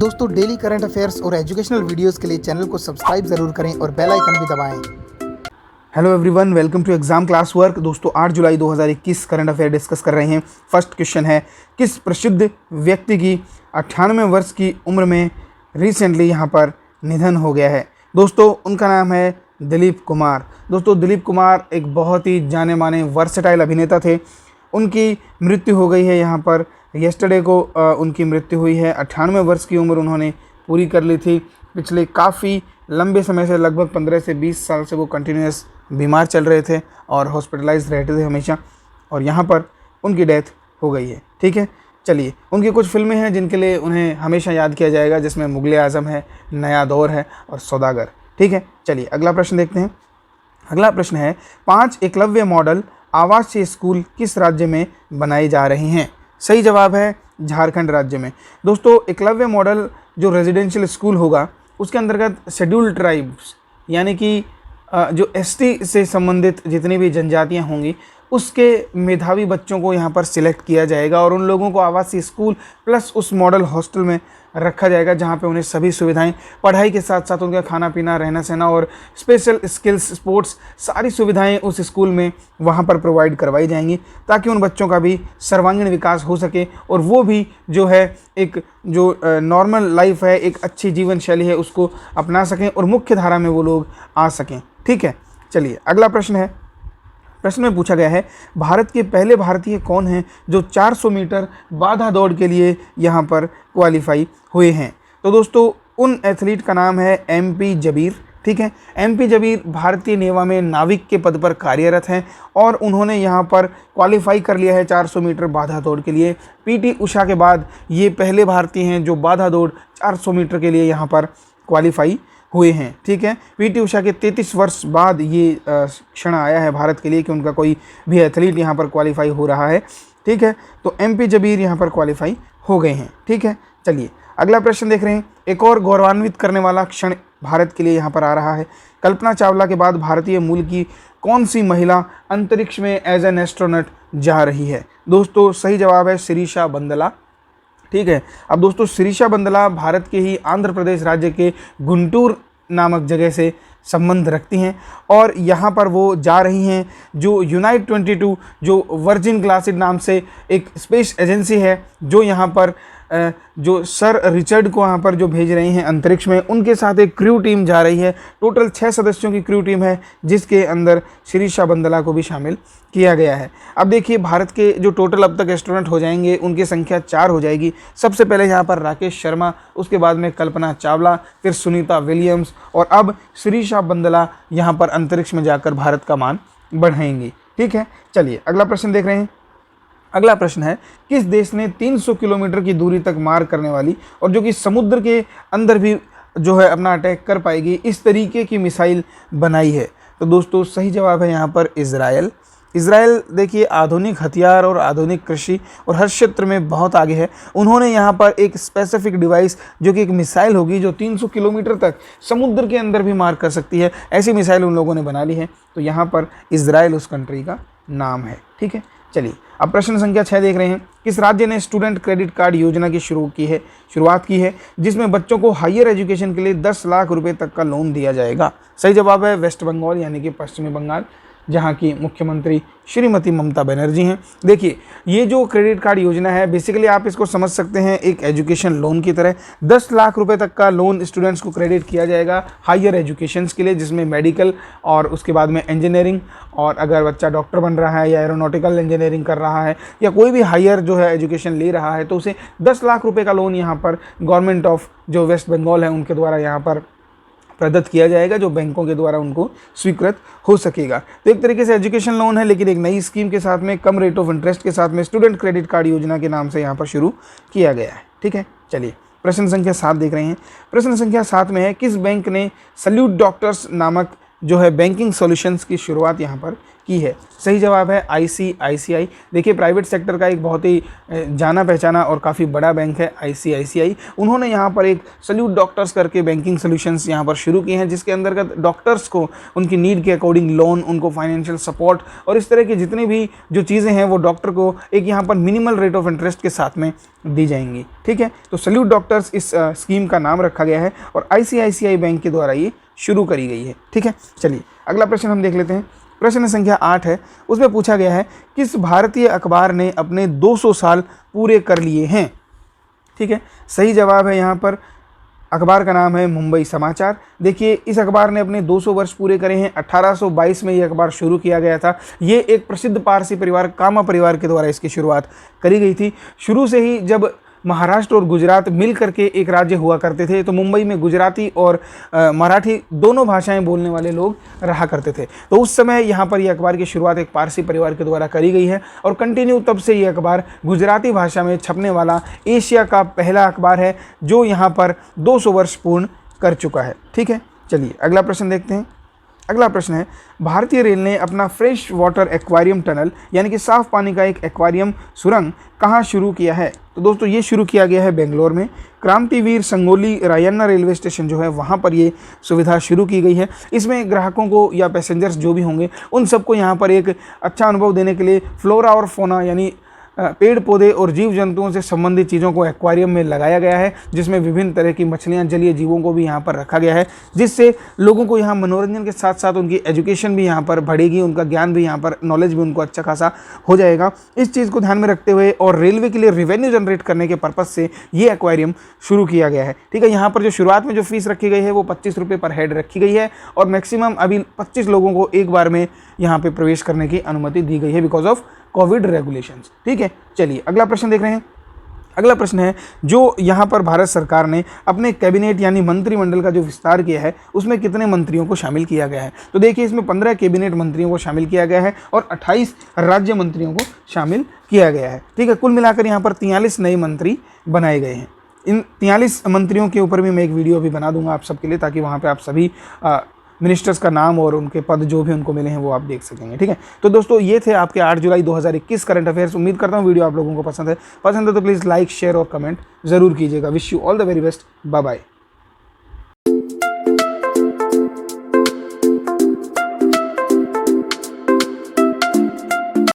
दोस्तों daily current affairs और educational videos के लिए चैनल को सब्सक्राइब जरूर करें और बेल आइकन भी दबाएं। Hello everyone, welcome to exam class work. दोस्तों 8 जुलाई 2021 करंट अफेयर डिस्कस कर रहे हैं। फर्स्ट क्वेश्चन है, किस प्रसिद्ध व्यक्ति की 98 वर्ष की उम्र में रिसेंटली यहाँ पर निधन हो गया है? दोस्तों उनका नाम है दिलीप कुमार। दोस्तों दिलीप कुमार एक बहुत ही जाने माने वर्सेटाइल अभिनेता थे। उनकी मृत्यु हो गई है यहाँ पर येस्टरडे को उनकी मृत्यु हुई है। 98 वर्ष की उम्र उन्होंने पूरी कर ली थी। पिछले काफ़ी लंबे समय से, लगभग 15 से 20 साल से वो कंटिन्यूस बीमार चल रहे थे और हॉस्पिटलाइज रहते थे हमेशा, और यहाँ पर उनकी डेथ हो गई है। ठीक है, चलिए उनकी कुछ फिल्में हैं जिनके लिए उन्हें हमेशा याद किया जाएगा, जिसमें मुगले आज़म है, नया दौर है और सौदागर। ठीक है, चलिए अगला प्रश्न देखते हैं। अगला प्रश्न है, 5 एकलव्य मॉडल आवासीय स्कूल किस राज्य में बनाए जा रहे हैं? सही जवाब है झारखंड राज्य में। दोस्तों एकलव्य मॉडल जो रेजिडेंशियल स्कूल होगा उसके अंतर्गत शेड्यूल्ड ट्राइब्स यानी कि जो एसटी से संबंधित जितनी भी जनजातियां होंगी उसके मेधावी बच्चों को यहाँ पर सिलेक्ट किया जाएगा और उन लोगों को आवासीय स्कूल प्लस उस मॉडल हॉस्टल में रखा जाएगा, जहाँ पे उन्हें सभी सुविधाएं, पढ़ाई के साथ साथ उनका खाना पीना, रहना सहना और स्पेशल स्किल्स, स्पोर्ट्स, सारी सुविधाएं उस स्कूल में वहाँ पर प्रोवाइड करवाई जाएंगी, ताकि उन बच्चों का भी सर्वांगीण विकास हो सके और वो भी जो है एक जो नॉर्मल लाइफ है, एक अच्छी जीवन शैली है, उसको अपना सकें और मुख्य धारा में वो लोग आ सकें। ठीक है, चलिए अगला प्रश्न है। प्रश्न में पूछा गया है, भारत के पहले भारतीय कौन हैं जो 400 मीटर बाधा दौड़ के लिए यहाँ पर क्वालिफाई हुए हैं? तो दोस्तों उन एथलीट का नाम है MP जबीर। ठीक है, MP जबीर भारतीय नेवा में नाविक के पद पर कार्यरत हैं और उन्होंने यहाँ पर क्वालिफाई कर लिया है 400 मीटर बाधा दौड़ के लिए। PT उषा के बाद ये पहले भारतीय हैं जो बाधा दौड़ 400 मीटर के लिए यहाँ पर क्वालिफाई हुए हैं। ठीक है, PT उषा के 33 वर्ष बाद ये क्षण आया है भारत के लिए कि उनका कोई भी एथलीट यहाँ पर क्वालिफाई हो रहा है। ठीक है, तो MP जबीर यहाँ पर क्वालिफाई हो गए हैं। ठीक है, चलिए अगला प्रश्न देख रहे हैं। एक और गौरवान्वित करने वाला क्षण भारत के लिए यहाँ पर आ रहा है। कल्पना चावला के बाद भारतीय मूल की कौन सी महिला अंतरिक्ष में एज एन एस्ट्रोनॉट जा रही है? दोस्तों सही जवाब है शिरीषा बंदला। ठीक है, अब दोस्तों शिरीषा बंदला भारत के ही आंध्र प्रदेश राज्य के गुंटूर नामक जगह से संबंध रखती हैं और यहाँ पर वो जा रही हैं जो यूनाइट 22 जो वर्जिन ग्लासिड नाम से एक स्पेस एजेंसी है, जो यहाँ पर जो सर रिचर्ड को यहाँ पर जो भेज रही हैं अंतरिक्ष में, उनके साथ एक क्रू टीम जा रही है। टोटल 6 सदस्यों की क्रू टीम है, जिसके अंदर शिरीषा बंदला को भी शामिल किया गया है। अब देखिए भारत के जो टोटल अब तक एस्ट्रोनॉट हो जाएंगे उनकी संख्या 4 हो जाएगी। सबसे पहले यहाँ पर राकेश शर्मा, उसके बाद में कल्पना चावला, फिर सुनीता विलियम्स और अब शिरीषा बंदला यहाँ पर अंतरिक्ष में जाकर भारत का मान बढ़ाएंगी। ठीक है, चलिए अगला प्रश्न देख रहे हैं। अगला प्रश्न है, किस देश ने 300 किलोमीटर की दूरी तक मार करने वाली और जो कि समुद्र के अंदर भी जो है अपना अटैक कर पाएगी, इस तरीके की मिसाइल बनाई है? तो दोस्तों सही जवाब है यहाँ पर इजराइल। इजराइल देखिए आधुनिक हथियार और आधुनिक कृषि और हर क्षेत्र में बहुत आगे है। उन्होंने यहाँ पर एक स्पेसिफिक डिवाइस जो कि एक मिसाइल होगी जो 300 किलोमीटर तक समुद्र के अंदर भी मार कर सकती है, ऐसी मिसाइल उन लोगों ने बना ली है। तो यहाँ पर इजराइल उस कंट्री का नाम है। ठीक है, चलिए अब प्रश्न संख्या 6 देख रहे हैं। किस राज्य ने स्टूडेंट क्रेडिट कार्ड योजना की शुरुआत की है जिसमें बच्चों को हायर एजुकेशन के लिए 10 लाख रुपए तक का लोन दिया जाएगा? सही जवाब है वेस्ट बंगाल यानी कि पश्चिमी बंगाल, जहाँ की मुख्यमंत्री श्रीमती ममता बनर्जी हैं। देखिए ये जो क्रेडिट कार्ड योजना है बेसिकली आप इसको समझ सकते हैं एक एजुकेशन लोन की तरह। 10 लाख रुपए तक का लोन स्टूडेंट्स को क्रेडिट किया जाएगा हायर एजुकेशंस के लिए, जिसमें मेडिकल और उसके बाद में इंजीनियरिंग, और अगर बच्चा डॉक्टर बन रहा है या एरोनॉटिकल इंजीनियरिंग कर रहा है या कोई भी हायर जो है एजुकेशन ले रहा है तो उसे 10 लाख रुपये का लोन यहाँ पर गवर्नमेंट ऑफ जो वेस्ट बंगाल है उनके द्वारा यहाँ पर प्रदत्त किया जाएगा, जो बैंकों के द्वारा उनको स्वीकृत हो सकेगा। तो एक तरीके से एजुकेशन लोन है, लेकिन एक नई स्कीम के साथ में, कम रेट ऑफ इंटरेस्ट के साथ में, स्टूडेंट क्रेडिट कार्ड योजना के नाम से यहाँ पर शुरू किया गया है। ठीक है, चलिए प्रश्न संख्या 7 देख रहे हैं। प्रश्न संख्या 7 में है, किस बैंक ने सल्यूट डॉक्टर्स नामक जो है बैंकिंग सॉल्यूशंस की शुरुआत यहाँ पर की है? सही जवाब है आईसीआईसीआई। देखिए प्राइवेट सेक्टर का एक बहुत ही जाना पहचाना और काफ़ी बड़ा बैंक है आईसीआईसीआई। उन्होंने यहाँ पर एक सल्यूट डॉक्टर्स करके बैंकिंग सॉल्यूशंस यहाँ पर शुरू किए हैं, जिसके अंतर्गत डॉक्टर्स को उनकी नीड के अकॉर्डिंग लोन, उनको फाइनेंशियल सपोर्ट और इस तरह की जितनी भी जो चीज़ें हैं वो डॉक्टर को एक यहाँ पर मिनिमल रेट ऑफ इंटरेस्ट के साथ में दी जाएंगी। ठीक है, तो सल्यूट डॉक्टर्स इस स्कीम का नाम रखा गया है और आईसीआईसीआई बैंक के द्वारा ये शुरू करी गई है। ठीक है, चलिए अगला प्रश्न हम देख लेते हैं। प्रश्न संख्या 8 है, उसमें पूछा गया है किस भारतीय अखबार ने अपने 200 साल पूरे कर लिए हैं? ठीक है, सही जवाब है यहाँ पर, अखबार का नाम है मुंबई समाचार। देखिए इस अखबार ने अपने 200 वर्ष पूरे करे हैं। 1822 में ये अखबार शुरू किया गया था। ये एक प्रसिद्ध पारसी परिवार कामा परिवार के द्वारा इसकी शुरुआत करी गई थी। शुरू से ही जब महाराष्ट्र और गुजरात मिल करके एक राज्य हुआ करते थे तो मुंबई में गुजराती और मराठी दोनों भाषाएं बोलने वाले लोग रहा करते थे। तो उस समय यहाँ पर यह अखबार की शुरुआत एक पारसी परिवार के द्वारा करी गई है और कंटिन्यू तब से ये अखबार गुजराती भाषा में छपने वाला एशिया का पहला अखबार है जो यहाँ पर 200 वर्ष पूर्ण कर चुका है। ठीक है, चलिए अगला प्रश्न देखते हैं। अगला प्रश्न है, भारतीय रेल ने अपना फ्रेश वाटर एक्वारियम टनल यानी कि साफ पानी का एक एक्वारियम सुरंग कहाँ शुरू किया है? तो दोस्तों ये शुरू किया गया है बेंगलोर में। क्रांतिवीर संगोली रायन्ना रेलवे स्टेशन जो है वहाँ पर ये सुविधा शुरू की गई है। इसमें ग्राहकों को या पैसेंजर्स जो भी होंगे उन सबको यहाँ पर एक अच्छा अनुभव देने के लिए फ्लोरा और फोना यानी पेड़ पौधे और जीव जंतुओं से संबंधित चीज़ों को एक्वारियम में लगाया गया है, जिसमें विभिन्न तरह की मछलियां, जलीय जीवों को भी यहाँ पर रखा गया है, जिससे लोगों को यहाँ मनोरंजन के साथ साथ उनकी एजुकेशन भी यहाँ पर बढ़ेगी, उनका ज्ञान भी यहाँ पर, नॉलेज भी उनको अच्छा खासा हो जाएगा। इस चीज़ को ध्यान में रखते हुए और रेलवे के लिए रेवेन्यू जनरेट करने के पर्पज़ से ये एक्वारियम शुरू किया गया है। ठीक है, यहाँ पर जो शुरुआत में जो फीस रखी गई है वो 25 रुपये पर हेड रखी गई है और मैक्सिमम अभी 25 लोगों को एक बार में यहाँ पे प्रवेश करने की अनुमति दी गई है बिकॉज ऑफ कोविड रेगुलेशंस। ठीक है, चलिए अगला प्रश्न देख रहे हैं। अगला प्रश्न है, जो यहाँ पर भारत सरकार ने अपने कैबिनेट यानी मंत्रिमंडल का जो विस्तार किया है उसमें कितने मंत्रियों को शामिल किया गया है? तो देखिए इसमें 15 कैबिनेट मंत्रियों को शामिल किया गया है और 28 राज्य मंत्रियों को शामिल किया गया है। ठीक है, कुल मिलाकर यहाँ पर 43 नए मंत्री बनाए गए हैं। इन 43 मंत्रियों के ऊपर भी मैं एक वीडियो भी बना दूंगा आप सबके लिए, ताकि वहाँ पर आप सभी मिनिस्टर्स का नाम और उनके पद जो भी उनको मिले हैं वो आप देख सकेंगे। ठीक है, तो दोस्तों ये थे आपके 8 जुलाई 2021 करंट अफेयर्स। उम्मीद करता हूँ वीडियो आप लोगों को पसंद है तो प्लीज़ लाइक, शेयर और कमेंट जरूर कीजिएगा। Wish you all the very best. Bye bye.